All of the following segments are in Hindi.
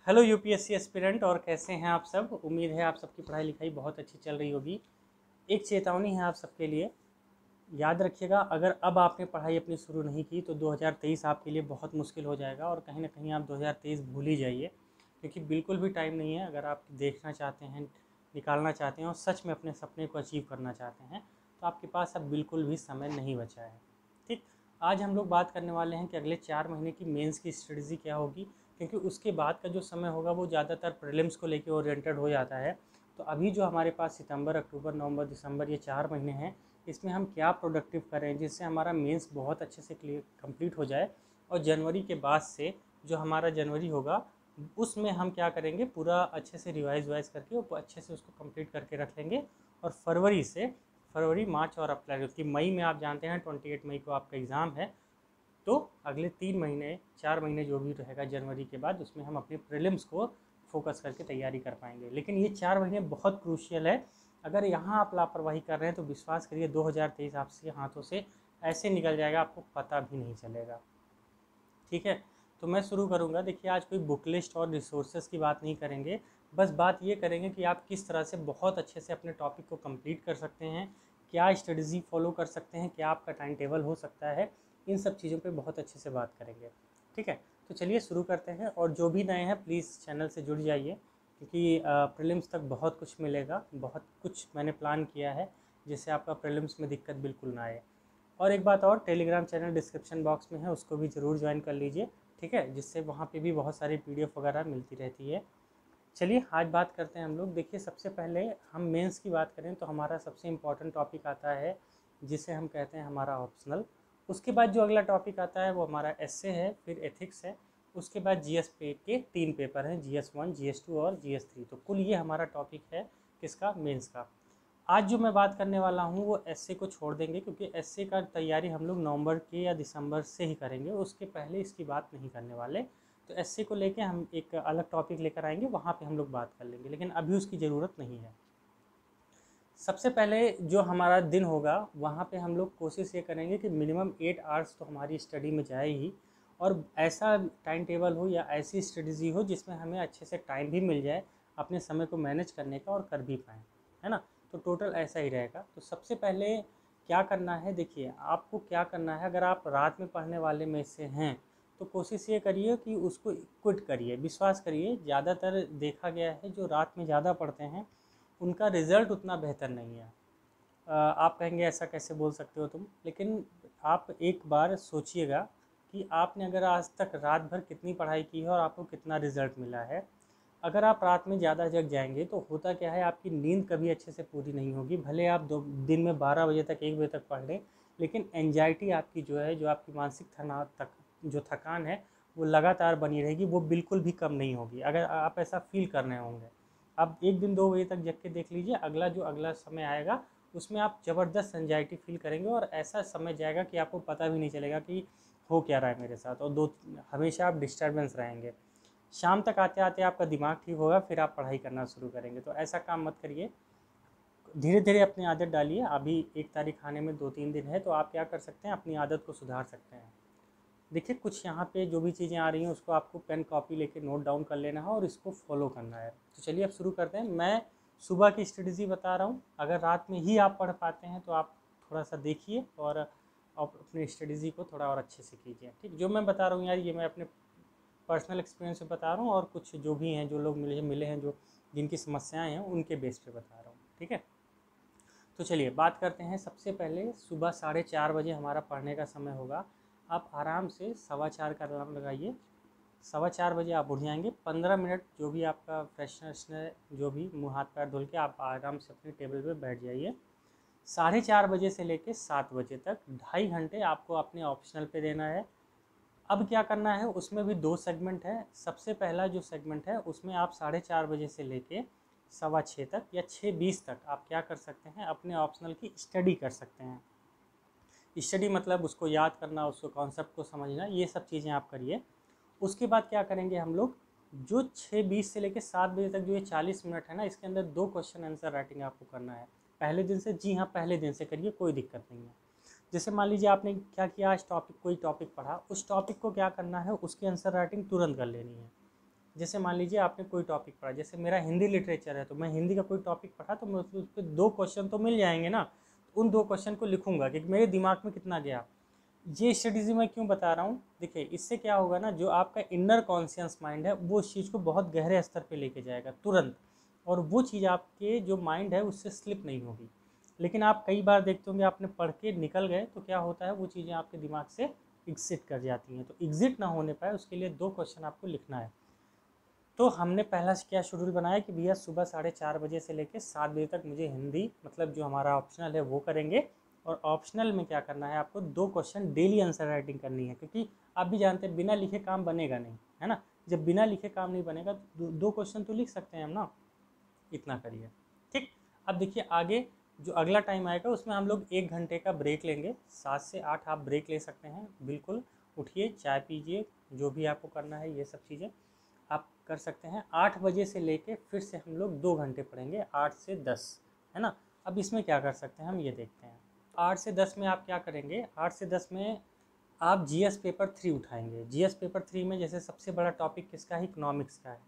हेलो यूपीएससी एस्पिरेंट, और कैसे हैं आप सब। उम्मीद है आप सबकी पढ़ाई लिखाई बहुत अच्छी चल रही होगी। एक चेतावनी है आप सबके लिए, याद रखिएगा, अगर अब आपने पढ़ाई अपनी शुरू नहीं की तो 2023 आपके लिए बहुत मुश्किल हो जाएगा और कहीं ना कहीं आप 2023 भूल ही जाइए, क्योंकि बिल्कुल भी टाइम नहीं है। अगर आप देखना चाहते हैं, निकालना चाहते हैं और सच में अपने सपने को अचीव करना चाहते हैं तो आपके पास अब बिल्कुल भी समय नहीं बचा है। ठीक, आज हम लोग बात करने वाले हैं कि अगले 4 महीने की मेंस की स्ट्रेटजी क्या होगी, क्योंकि उसके बाद का जो समय होगा वो ज़्यादातर प्रीलिम्स को लेकर ओरिएंटेड हो जाता है। तो अभी जो हमारे पास सितंबर, अक्टूबर, नवंबर, दिसंबर, ये 4 महीने हैं, इसमें हम क्या प्रोडक्टिव करें जिससे हमारा मेंस बहुत अच्छे से क्लियर कंप्लीट हो जाए। और जनवरी के बाद से जो हमारा जनवरी होगा उसमें हम क्या करेंगे, पूरा अच्छे से रिवाइज वाइज करके वो अच्छे से उसको कंप्लीट करके रख लेंगे। और फरवरी, मार्च और अप्रैल, क्योंकि मई में आप जानते हैं 28 मई को आपका एग्ज़ाम है। तो अगले 3 महीने, 4 महीने जो भी रहेगा जनवरी के बाद, उसमें हम अपने प्रीलिम्स को फोकस करके तैयारी कर पाएंगे। लेकिन ये 4 महीने बहुत क्रूशियल है। अगर यहाँ आप लापरवाही कर रहे हैं तो विश्वास करिए 2023 आपसे हाथों से ऐसे निकल जाएगा, आपको पता भी नहीं चलेगा। ठीक है, तो मैं शुरू करूँगा। देखिए, आज कोई बुक लिस्ट और रिसोर्सेज की बात नहीं करेंगे, बस बात ये करेंगे कि आप किस तरह से बहुत अच्छे से अपने टॉपिक को कंप्लीट कर सकते हैं, क्या स्ट्रेटजी फॉलो कर सकते हैं, क्या आपका टाइम टेबल हो सकता है। इन सब चीज़ों पे बहुत अच्छे से बात करेंगे। ठीक है, तो चलिए शुरू करते हैं। और जो भी नए हैं प्लीज़ चैनल से जुड़ जाइए, क्योंकि प्रीलिम्स तक बहुत कुछ मिलेगा, बहुत कुछ मैंने प्लान किया है जिससे आपका प्रीलिम्स में दिक्कत बिल्कुल ना आए। और एक बात और, टेलीग्राम चैनल डिस्क्रिप्शन बॉक्स में है, उसको भी ज़रूर ज्वाइन कर लीजिए। ठीक है, जिससे वहाँ पे भी बहुत सारी पीडीएफ वगैरह मिलती रहती है। चलिए आज बात करते हैं हम लोग। देखिए, सबसे पहले हम मेंस की बात करें तो हमारा सबसे इम्पॉर्टेंट टॉपिक आता है जिसे हम कहते हैं हमारा ऑप्शनल। उसके बाद जो अगला टॉपिक आता है वो हमारा एसए है, फिर एथिक्स है। उसके बाद जीएस पे के 3 पेपर हैं, GS1, GS2 और GS3। तो कुल ये हमारा टॉपिक है किसका, मेंस का। आज जो मैं बात करने वाला हूँ वो एसए को छोड़ देंगे, क्योंकि एसए का तैयारी हम लोग नवंबर के या दिसंबर से ही करेंगे, उसके पहले इसकी बात नहीं करने वाले। तो एसए को लेके हम एक अलग टॉपिक लेकर आएंगे, वहाँ पे हम लोग बात कर लेंगे, लेकिन अभी उसकी ज़रूरत नहीं है। सबसे पहले जो हमारा दिन होगा वहाँ पे हम लोग कोशिश ये करेंगे कि मिनिमम 8 आवर्स तो हमारी स्टडी में जाए ही, और ऐसा टाइम टेबल हो या ऐसी स्ट्रेटजी हो जिसमें हमें अच्छे से टाइम भी मिल जाए अपने समय को मैनेज करने का और कर भी पाएँ, है ना। तो टोटल ऐसा ही रहेगा। तो सबसे पहले क्या करना है, देखिए आपको क्या करना है। अगर आप रात में पढ़ने वाले में से हैं तो कोशिश ये करिए कि उसको क्विट करिए। विश्वास करिए, ज़्यादातर देखा गया है जो रात में ज़्यादा पढ़ते हैं उनका रिज़ल्ट उतना बेहतर नहीं है। आप कहेंगे ऐसा कैसे बोल सकते हो तुम, लेकिन आप एक बार सोचिएगा कि आपने अगर आज तक रात भर कितनी पढ़ाई की है और आपको कितना रिज़ल्ट मिला है। अगर आप रात में ज़्यादा जग जाएंगे तो होता क्या है, आपकी नींद कभी अच्छे से पूरी नहीं होगी। भले आप दिन में 12 बजे तक, 1 बजे तक पढ़ लें, लेकिन एंजाइटी आपकी जो है, जो आपकी मानसिक तनाव तक जो थकान है वो लगातार बनी रहेगी, वो बिल्कुल भी कम नहीं होगी। अगर आप ऐसा फील कर रहे होंगे, आप एक दिन 2 बजे तक जग के देख लीजिए, अगला समय आएगा उसमें आप ज़बरदस्त एंजाइटी फील करेंगे और ऐसा समय जाएगा कि आपको पता भी नहीं चलेगा कि हो क्या रहा है मेरे साथ, और हमेशा आप डिस्टर्बेंस रहेंगे। शाम तक आते आते आपका दिमाग ठीक होगा, फिर आप पढ़ाई करना शुरू करेंगे। तो ऐसा काम मत करिए, धीरे धीरे अपनी आदत डालिए। अभी 1 तारीख आने में 2-3 दिन है, तो आप क्या कर सकते हैं, अपनी आदत को सुधार सकते हैं। देखिए, कुछ यहाँ पे जो भी चीज़ें आ रही हैं उसको आपको पेन कॉपी लेके नोट डाउन कर लेना है और इसको फॉलो करना है। तो चलिए अब शुरू करते हैं। मैं सुबह की स्ट्रेटजी बता रहा हूँ, अगर रात में ही आप पढ़ पाते हैं तो आप थोड़ा सा देखिए और आप अपनी स्ट्रेटजी को थोड़ा और अच्छे से कीजिए। ठीक, जो मैं बता रहा हूँ यार, ये मैं अपने पर्सनल एक्सपीरियंस से बता रहा हूँ, और कुछ जो भी हैं, जो लोग मिले मिले हैं, जो जिनकी समस्याएं हैं उनके बेस पे बता रहा हूँ। ठीक है, तो चलिए बात करते हैं। सबसे पहले सुबह 4:30 बजे हमारा पढ़ने का समय होगा। आप आराम से 4:15 का अलार्म लगाइए। 4:15 बजे आप उठ जाएंगे। 15 मिनट जो भी आपका फ्रेशनेस है, जो भी मुँह हाथ पैर धुल के आप आराम से अपने टेबल पे बैठ जाइए। 4:30 बजे से लेकर 7 बजे तक 2.5 घंटे आपको अपने ऑप्शनल पे देना है। अब क्या करना है, उसमें भी 2 सेगमेंट है। सबसे पहला जो सेगमेंट है उसमें आप 4:30 बजे से लेके 6:15 तक या 6:20 तक आप क्या कर सकते हैं, अपने ऑप्शनल की स्टडी कर सकते हैं। स्टडी मतलब उसको याद करना, उसको कॉन्सेप्ट को समझना, ये सब चीज़ें आप करिए। उसके बाद क्या करेंगे हम लोग, जो 6:20 से लेकर 7 बजे तक जो ये 40 मिनट है ना, इसके अंदर 2 क्वेश्चन आंसर राइटिंग आपको करना है पहले दिन से। जी हाँ, पहले दिन से करिए, कोई दिक्कत नहीं है। जैसे मान लीजिए आपने क्या किया, आज कोई टॉपिक पढ़ा, उस टॉपिक को क्या करना है, उसकी आंसर राइटिंग तुरंत कर लेनी है। जैसे मान लीजिए आपने कोई टॉपिक पढ़ा, जैसे मेरा हिंदी लिटरेचर है तो मैं हिंदी का कोई टॉपिक पढ़ा तो मैं उस पर 2 क्वेश्चन तो मिल जाएंगे ना, उन 2 क्वेश्चन को लिखूंगा कि मेरे दिमाग में कितना गया। ये स्ट्रेटेजी मैं क्यों बता रहा हूँ, देखिए इससे क्या होगा ना, जो आपका इनर कॉन्शियस माइंड है वो उस चीज़ को बहुत गहरे स्तर पे लेके जाएगा तुरंत, और वो चीज़ आपके जो माइंड है उससे स्लिप नहीं होगी। लेकिन आप कई बार देखते होंगे आपने पढ़ के निकल गए तो क्या होता है, वो चीज़ें आपके दिमाग से एग्जिट कर जाती हैं। तो एग्जिट ना होने पाए उसके लिए 2 क्वेश्चन आपको लिखना है। तो हमने पहला क्या शेड्यूल बनाया कि भैया सुबह 4:30 बजे से लेकर 7 बजे तक मुझे हिंदी, मतलब जो हमारा ऑप्शनल है वो करेंगे। और ऑप्शनल में क्या करना है, आपको 2 क्वेश्चन डेली आंसर राइटिंग करनी है, क्योंकि आप भी जानते हैं बिना लिखे काम बनेगा नहीं, है ना। जब बिना लिखे काम नहीं बनेगा तो 2 क्वेश्चन तो लिख सकते हैं हम ना, इतना करिए। ठीक, अब देखिए आगे जो अगला टाइम आएगा उसमें हम लोग 1 घंटे का ब्रेक लेंगे, 7 से 8 आप ब्रेक ले सकते हैं, बिल्कुल उठिए चाय पीजिए, जो भी आपको करना है ये सब चीज़ें आप कर सकते हैं। 8 बजे से लेके फिर से हम लोग 2 घंटे पढ़ेंगे, 8 से 10, है ना। अब इसमें क्या कर सकते हैं हम ये देखते हैं। 8 से 10 में आप क्या करेंगे, 8 से 10 में आप जीएस पेपर 3 उठाएंगे। जीएस पेपर 3 में जैसे सबसे बड़ा टॉपिक किसका है, इकोनॉमिक्स का है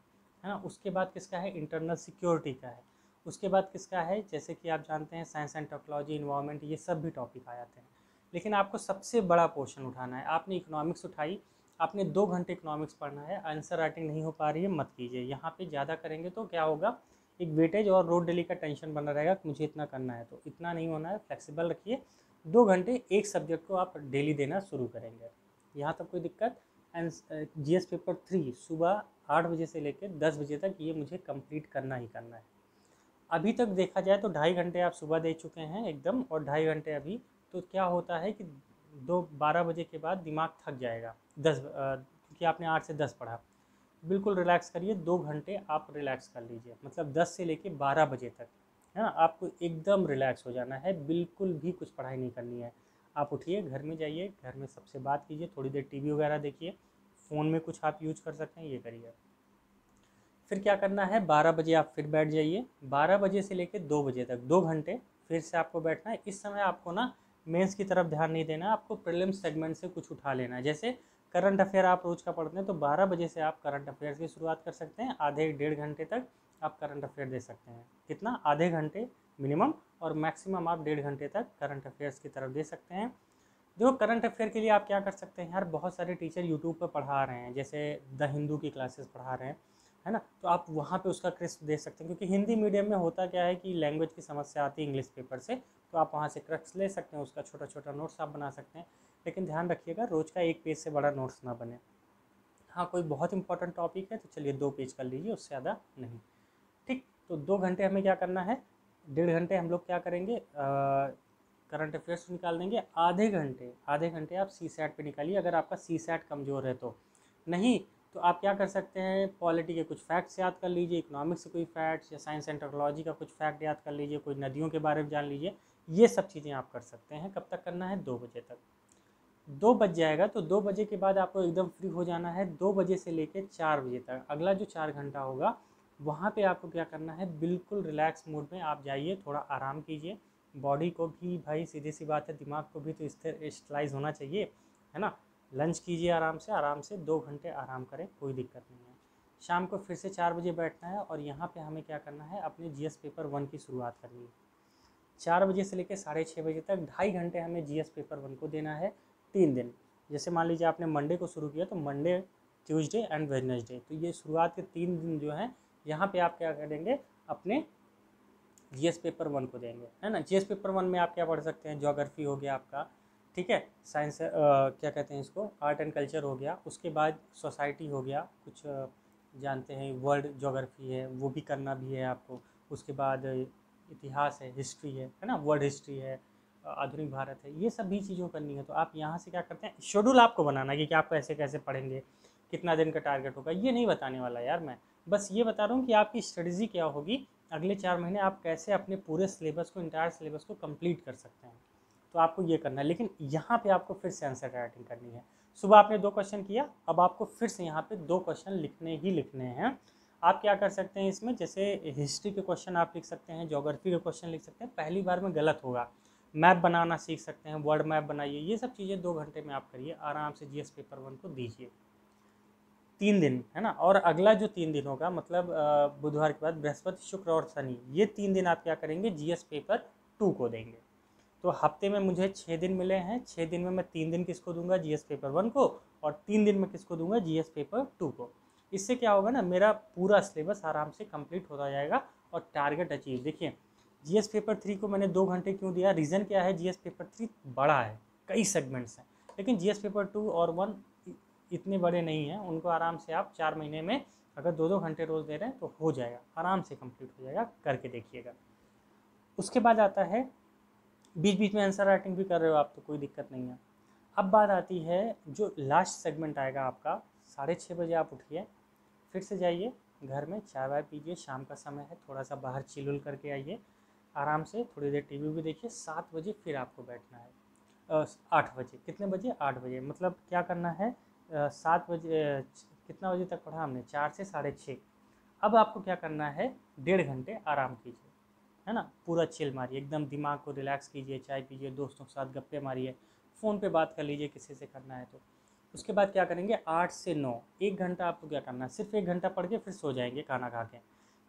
ना। उसके बाद किसका है, इंटरनल सिक्योरिटी का है। उसके बाद किसका है, जैसे कि आप जानते हैं साइंस एंड टेक्नोलॉजी, इन्वायरमेंट, ये सब भी टॉपिक आ जाते हैं। लेकिन आपको सबसे बड़ा पोर्शन उठाना है। आपने इकोनॉमिक्स उठाई, आपने 2 घंटे इकोनॉमिक्स पढ़ना है, आंसर राइटिंग नहीं हो पा रही है मत कीजिए। यहाँ पे ज़्यादा करेंगे तो क्या होगा, एक वेटेज और रोड डेली का टेंशन बना रहेगा कि मुझे इतना करना है, तो इतना नहीं होना है, फ्लेक्सिबल रखिए। 2 घंटे एक सब्जेक्ट को आप डेली देना शुरू करेंगे, यहाँ तक कोई दिक्कत। एंड जीएस पेपर 3 सुबह 8 बजे से लेकर 10 बजे तक ये मुझे कंप्लीट करना ही करना है। अभी तक देखा जाए तो 2.5 घंटे आप सुबह दे चुके हैं एकदम, और 2.5 घंटे अभी। तो क्या होता है कि 12 बजे के बाद दिमाग थक जाएगा, क्योंकि आपने 8 से 10 पढ़ा। बिल्कुल रिलैक्स करिए, 2 घंटे आप रिलैक्स कर लीजिए, मतलब 10 से लेके 12 बजे तक, है ना। आपको एकदम रिलैक्स हो जाना है, बिल्कुल भी कुछ पढ़ाई नहीं करनी है। आप उठिए, घर में जाइए, घर में सबसे बात कीजिए, थोड़ी देर टीवी वगैरह देखिए, फ़ोन में कुछ आप यूज कर सकते हैं, ये करिए। फिर क्या करना है, 12 बजे आप फिर बैठ जाइए, 12 बजे से लेकर 2 बजे तक 2 घंटे फिर से आपको बैठना है। इस समय आपको ना मेंस की तरफ ध्यान नहीं देना है, आपको प्रीलिम्स सेगमेंट से कुछ उठा लेना है। जैसे करंट अफेयर आप रोज़ का पढ़ते हैं तो 12 बजे से आप करंट अफेयर्स की शुरुआत कर सकते हैं, आधे 1.5 घंटे तक आप करंट अफेयर दे सकते हैं। कितना, आधे घंटे मिनिमम, और मैक्सिमम आप 1.5 घंटे तक करंट अफेयर्स की तरफ दे सकते हैं। देखो करंट अफेयर के लिए आप क्या कर सकते हैं यार, बहुत सारे टीचर यूट्यूब पर पढ़ा रहे हैं, जैसे द हिंदू की क्लासेस पढ़ा रहे हैं, है ना। तो आप वहाँ पे उसका क्रक्स दे सकते हैं, क्योंकि हिंदी मीडियम में होता क्या है कि लैंग्वेज की समस्या आती है इंग्लिश पेपर से, तो आप वहाँ से क्रक्स ले सकते हैं, उसका छोटा छोटा नोट्स आप बना सकते हैं। लेकिन ध्यान रखिएगा रोज़ का 1 पेज से बड़ा नोट्स ना बने। हाँ कोई बहुत इंपॉर्टेंट टॉपिक है तो चलिए 2 पेज कर लीजिए, उससे ज़्यादा नहीं। ठीक, तो 2 घंटे हमें क्या करना है, 1.5 घंटे हम लोग क्या करेंगे, करंट अफेयर्स निकाल देंगे। आधे घंटे आप सी सैट पर निकालिए, अगर आपका सी सैट कमज़ोर है तो। नहीं तो आप क्या कर सकते हैं, पॉलिटी के कुछ फैक्ट्स याद कर लीजिए, इकोनॉमिक्स से कोई फैक्ट्स, या साइंस एंड टेक्नोलॉजी का कुछ फैक्ट याद कर लीजिए, कोई नदियों के बारे में जान लीजिए। ये सब चीज़ें आप कर सकते हैं। कब तक करना है, 2 बजे तक। 2 बज जाएगा तो 2 बजे के बाद आपको एकदम फ्री हो जाना है। 2 बजे से लेकर 4 बजे तक अगला जो 4 घंटा होगा, वहाँ पे आपको क्या करना है, बिल्कुल रिलैक्स मूड में आप जाइए, थोड़ा आराम कीजिए। बॉडी को भी भाई सीधी सी बात है, दिमाग को भी तो स्टेलाइज होना चाहिए, है ना। लंच कीजिए आराम से 2 घंटे आराम करें, कोई दिक्कत नहीं है। शाम को फिर से 4 बजे बैठना है, और यहाँ पे हमें क्या करना है, अपने जीएस पेपर 1 की शुरुआत करनी है। 4 बजे से लेकर 6:30 बजे तक 2.5 घंटे हमें जीएस पेपर 1 को देना है, 3 दिन। जैसे मान लीजिए आपने मंडे को शुरू किया तो मंडे, ट्यूसडे एंड वेडनेसडे, तो ये शुरुआत के 3 दिन जो हैं यहाँ पे आप क्या करेंगे, अपने जीएस पेपर 1 को देंगे, है ना। जीएस पेपर 1 में आप क्या पढ़ सकते हैं, ज्योग्राफी हो गया आपका, ठीक है, साइंस क्या कहते हैं इसको, आर्ट एंड कल्चर हो गया, उसके बाद सोसाइटी हो गया, कुछ जानते हैं वर्ल्ड ज्योग्राफी है वो भी करना भी है आपको। उसके बाद इतिहास है, हिस्ट्री है ना, वर्ल्ड हिस्ट्री है, आधुनिक भारत है, ये सब भी चीज़ों करनी है। तो आप यहाँ से क्या करते हैं, शेड्यूल आपको बनाना है कि आप कैसे कैसे पढ़ेंगे, कितना दिन का टारगेट होगा, ये नहीं बताने वाला यार मैं, बस ये बता रहा हूँ कि आपकी स्ट्रेटजी क्या होगी, अगले 4 महीने आप कैसे अपने पूरे सिलेबस को, इंटायर सिलेबस को कंप्लीट कर सकते हैं। तो आपको ये करना है, लेकिन यहाँ पे आपको फिर से आंसर राइटिंग करनी है। सुबह आपने 2 क्वेश्चन किया, अब आपको फिर से यहाँ पे 2 क्वेश्चन लिखने ही लिखने हैं। आप क्या कर सकते हैं इसमें, जैसे हिस्ट्री के क्वेश्चन आप लिख सकते हैं, ज्योग्राफी के क्वेश्चन लिख सकते हैं, पहली बार में गलत होगा। मैप बनाना सीख सकते हैं, वर्ल्ड मैप बनाइए, ये सब चीज़ें 2 घंटे में आप करिए, आराम से जीएस पेपर 1 को दीजिए। 3 दिन है ना, और अगला जो 3 दिन होगा मतलब बुधवार के बाद बृहस्पति शुक्र और शनि, ये 3 दिन आप क्या करेंगे, जीएस पेपर 2 को देंगे। तो हफ्ते में मुझे 6 दिन मिले हैं, 6 दिन में मैं 3 दिन किसको दूंगा, जीएस पेपर 1 को, और 3 दिन में किसको दूंगा, जीएस पेपर 2 को। इससे क्या होगा ना, मेरा पूरा सिलेबस आराम से कंप्लीट होता जाएगा और टारगेट अचीव। देखिए जीएस पेपर 3 को मैंने 2 घंटे क्यों दिया, रीज़न क्या है, जीएस पेपर 3 बड़ा है, कई सेगमेंट्स हैं, लेकिन जीएस पेपर 2 और 1 इतने बड़े नहीं हैं, उनको आराम से आप 4 महीने में अगर 2-2 घंटे रोज़ दे रहे हैं तो हो जाएगा, आराम से कंप्लीट हो जाएगा, करके देखिएगा। उसके बाद आता है, बीच बीच में आंसर राइटिंग भी कर रहे हो आप तो कोई दिक्कत नहीं है। अब बात आती है जो लास्ट सेगमेंट आएगा आपका, 6:30 बजे आप उठिए, फिर से जाइए घर में, चाय वाय पीजिए, शाम का समय है, थोड़ा सा बाहर चिल उल करके आइए, आराम से थोड़ी देर टीवी भी देखिए। 7 बजे फिर आपको बैठना है, 8 बजे, कितने बजे, 8 बजे, मतलब क्या करना है, 7 बजे कितना बजे तक पढ़ा हमने, 4 से 6:30। अब आपको क्या करना है, 1.5 घंटे आराम कीजिए, है ना, पूरा चिल मारिए, एकदम दिमाग को रिलैक्स कीजिए, चाय पीजिए, दोस्तों के साथ गप्पे मारिए, फ़ोन पे बात कर लीजिए किसी से करना है तो। उसके बाद क्या करेंगे, 8 से 9 1 घंटा आपको क्या करना है, सिर्फ 1 घंटा पढ़ के फिर सो जाएंगे खाना खा के।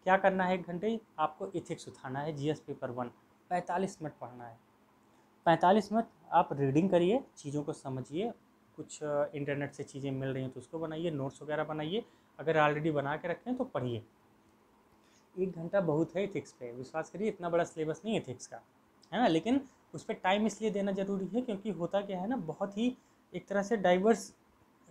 क्या करना है, 1 घंटे आपको इथिक्स उठाना है, जीएस पेपर 1, 45 मिनट पढ़ना है। 45 मिनट आप रीडिंग करिए, चीज़ों को समझिए, कुछ इंटरनेट से चीज़ें मिल रही हैं तो उसको बनाइए, नोट्स वगैरह बनाइए, अगर ऑलरेडी बना के रखें तो पढ़िए। 1 घंटा बहुत है इथिक्स पे, विश्वास करिए, इतना बड़ा सिलेबस नहीं है इथिक्स का, है ना, लेकिन उस पर टाइम इसलिए देना ज़रूरी है क्योंकि होता क्या है ना, बहुत ही एक तरह से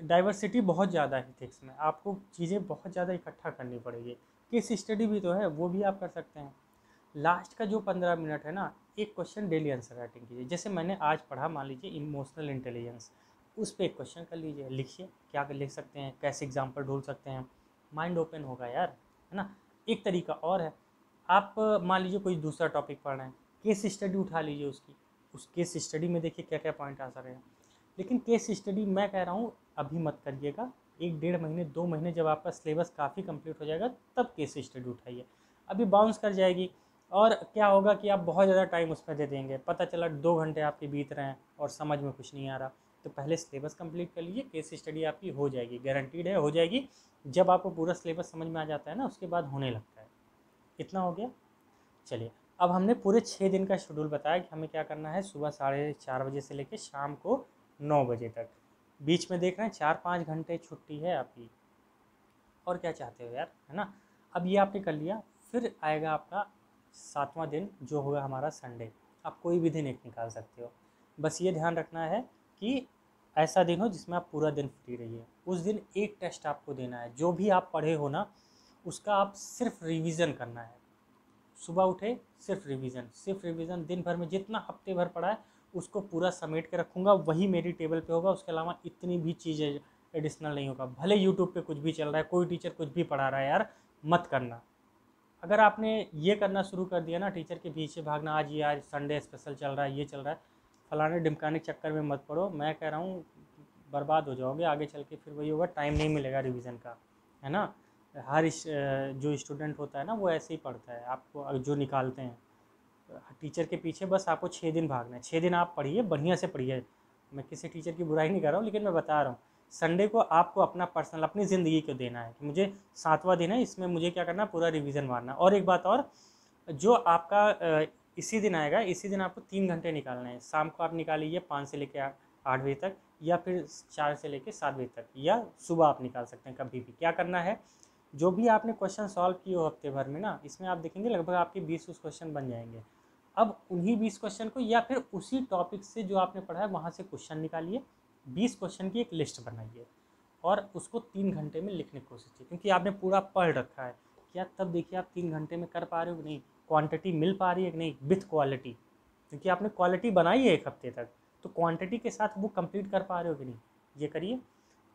डाइवर्सिटी बहुत ज़्यादा है इथिक्स में, आपको चीज़ें बहुत ज़्यादा इकट्ठा करनी पड़ेगी। केस स्टडी भी तो है, वो भी आप कर सकते हैं। लास्ट का जो 15 मिनट है ना, एक क्वेश्चन डेली आंसर राइटिंग कीजिए, जैसे मैंने आज पढ़ा, मान लीजिए इमोशनल इंटेलिजेंस, उस पर एक क्वेश्चन कर लीजिए, लिखिए, क्या लिख सकते हैं, कैसे एग्जाम्पल ढूंढ सकते हैं, माइंड ओपन होगा यार, है ना। एक तरीका और है, आप मान लीजिए कोई दूसरा टॉपिक पढ़ रहे हैं, केस स्टडी उठा लीजिए उसकी, उस केस स्टडी में देखिए क्या क्या पॉइंट आ सकते हैं। लेकिन केस स्टडी मैं कह रहा हूँ अभी मत करिएगा, 1-1.5 महीने 2 महीने जब आपका सिलेबस काफ़ी कंप्लीट हो जाएगा तब केस स्टडी उठाइए, अभी बाउंस कर जाएगी। और क्या होगा कि आप बहुत ज़्यादा टाइम उसमें दे देंगे, पता चला 2 घंटे आपके बीत रहे हैं और समझ में कुछ नहीं आ रहा। तो पहले सिलेबस कंप्लीट कर लीजिए, केस स्टडी आपकी हो जाएगी, गारंटीड है हो जाएगी। जब आपको पूरा सिलेबस समझ में आ जाता है ना, उसके बाद होने लगता है। इतना हो गया। चलिए, अब हमने पूरे 6 दिन का शेड्यूल बताया कि हमें क्या करना है, सुबह 4:30 बजे से लेकर शाम को 9 बजे तक, बीच में देख रहे हैं 4-5 घंटे छुट्टी है आपकी, और क्या चाहते हो यार, है ना। अब ये आपने कर लिया, फिर आएगा आपका 7वां दिन जो होगा हमारा संडे। आप कोई भी दिन एक निकाल सकते हो, बस ये ध्यान रखना है कि ऐसा दिन हो जिसमें आप पूरा दिन फ्री रहिए। उस दिन एक टेस्ट आपको देना है, जो भी आप पढ़े हो ना उसका आप सिर्फ रिवीजन करना है। सुबह उठे सिर्फ रिवीजन, दिन भर में जितना हफ्ते भर पढ़ा है उसको पूरा समेट के रखूँगा, वही मेरी टेबल पे होगा, उसके अलावा इतनी भी चीज़ें एडिशनल नहीं होगा। भले यूट्यूब पे कुछ भी चल रहा है, कोई टीचर कुछ भी पढ़ा रहा है यार, मत करना। अगर आपने ये करना शुरू कर दिया ना, टीचर के पीछे भागना, आज संडे स्पेशल चल रहा है, ये चल रहा है, फलाने ढिमकाने के चक्कर में मत पड़ो, मैं कह रहा हूँ बर्बाद हो जाओगे आगे चल के, फिर वही होगा, टाइम नहीं मिलेगा रिवीजन का, है ना। हर जो स्टूडेंट होता है ना वो ऐसे ही पढ़ता है, आपको जो निकालते हैं टीचर के पीछे, बस आपको 6 दिन भागना है। 6 दिन आप पढ़िए, बढ़िया से पढ़िए, मैं किसी टीचर की बुराई नहीं कर रहा हूँ, लेकिन मैं बता रहा हूँ संडे को आपको अपना पर्सनल अपनी ज़िंदगी को देना है कि मुझे 7वां दिन है, इसमें मुझे क्या करना है, पूरा रिवीजन मारना। और एक बात और, जो आपका इसी दिन आएगा, इसी दिन आपको 3 घंटे निकालना है। शाम को आप निकाल लीजिए 5 से लेकर 8 बजे तक, या फिर 4 से लेकर 7 बजे तक, या सुबह आप निकाल सकते हैं कभी भी। क्या करना है, जो भी आपने क्वेश्चन सॉल्व किए हो हफ्ते भर में ना, इसमें आप देखेंगे लगभग आपके 20 क्वेश्चन बन जाएंगे। अब उन्हीं 20 क्वेश्चन को, या फिर उसी टॉपिक से जो आपने पढ़ा है वहाँ से क्वेश्चन निकालिए, 20 क्वेश्चन की एक लिस्ट बनाइए और उसको 3 घंटे में लिखने की कोशिश कीजिए, क्योंकि आपने पूरा पढ़ रखा है। क्या तब देखिए आप 3 घंटे में कर पा रहे हो कि नहीं, क्वांटिटी मिल पा रही है कि नहीं विथ क्वालिटी, क्योंकि आपने क्वालिटी बनाई है 1 हफ्ते तक, तो क्वांटिटी के साथ वो कंप्लीट कर पा रहे हो कि नहीं, ये करिए।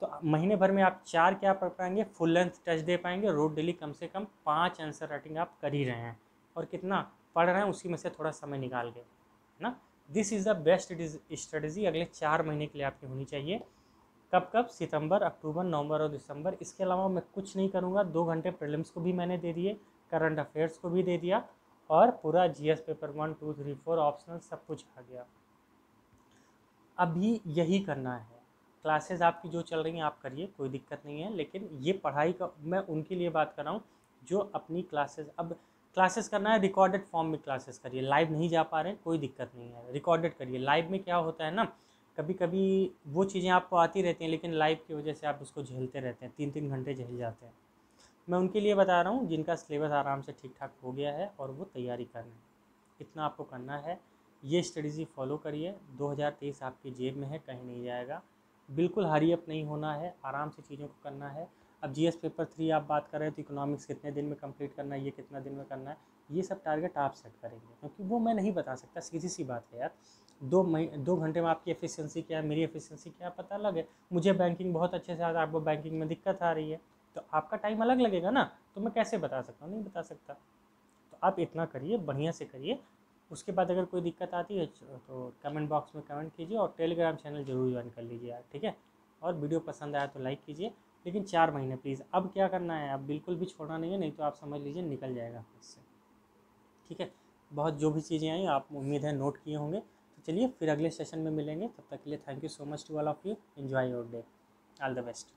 तो महीने भर में आप 4 क्या पढ़ पाएंगे, फुल लेंथ टेस्ट दे पाएंगे, रोज डेली कम से कम 5 आंसर राइटिंग आप कर ही रहे हैं, और कितना पढ़ रहे हैं उसी में से थोड़ा समय निकाल के, ना। This is the best strategy अगले 4 महीने के लिए आपकी होनी चाहिए। कब कब, सितंबर, अक्टूबर, नवंबर और दिसंबर। इसके अलावा मैं कुछ नहीं करूँगा। 2 घंटे प्रीलिम्स को भी मैंने दे दिए, करंट अफेयर्स को भी दे दिया, और पूरा जीएस पेपर 1, 2, 3, 4 ऑप्शनल सब कुछ आ गया। अभी यही करना है। क्लासेस आपकी जो चल रही हैं आप करिए, कोई दिक्कत नहीं है, लेकिन ये पढ़ाई का मैं उनके लिए बात कर रहा हूँ जो अपनी क्लासेस, अब क्लासेस करना है रिकॉर्डेड फॉर्म में क्लासेस करिए, लाइव नहीं जा पा रहे हैं कोई दिक्कत नहीं है, रिकॉर्डेड करिए। लाइव में क्या होता है ना, कभी कभी वो चीज़ें आपको आती रहती हैं लेकिन लाइव की वजह से आप उसको झेलते रहते हैं, 3-3 घंटे झेल जाते हैं। मैं उनके लिए बता रहा हूँ जिनका सिलेबस आराम से ठीक ठाक हो गया है और वो तैयारी कर रहे हैं। इतना आपको करना है, ये स्ट्रेटजी फॉलो करिए। 2023 आपकी जेब में है, कहीं नहीं जाएगा। बिल्कुल हरी अप नहीं होना है, आराम से चीज़ों को करना है। अब जीएस पेपर 3 आप बात कर रहे हैं तो इकोनॉमिक्स कितने दिन में कंप्लीट करना है, ये कितना दिन में करना है, ये सब टारगेट आप सेट करेंगे, क्योंकि वो मैं नहीं बता सकता। सीधी सी बात है यार, 2 घंटे में आपकी एफिशिएंसी क्या है, मेरी एफिशिएंसी क्या है, पता अलग है। मुझे बैंकिंग बहुत अच्छे से आता है, आपको बैंकिंग में दिक्कत आ रही है, तो आपका टाइम अलग लगेगा ना, तो मैं कैसे बता सकता हूँ, नहीं बता सकता। तो आप इतना करिए, बढ़िया से करिए। उसके बाद अगर कोई दिक्कत आती है तो कमेंट बॉक्स में कमेंट कीजिए, और टेलीग्राम चैनल जरूर ज्वाइन कर लीजिए यार, ठीक है। और वीडियो पसंद आया तो लाइक कीजिए, लेकिन 4 महीने प्लीज़। अब क्या करना है, अब बिल्कुल भी छोड़ना नहीं है, नहीं तो आप समझ लीजिए निकल जाएगा हाथ से, ठीक है। बहुत जो भी चीज़ें आई आप उम्मीद है नोट किए होंगे। तो चलिए फिर अगले सेशन में मिलेंगे, तब तक के लिए thank you so much to all of you, enjoy your day, all the best.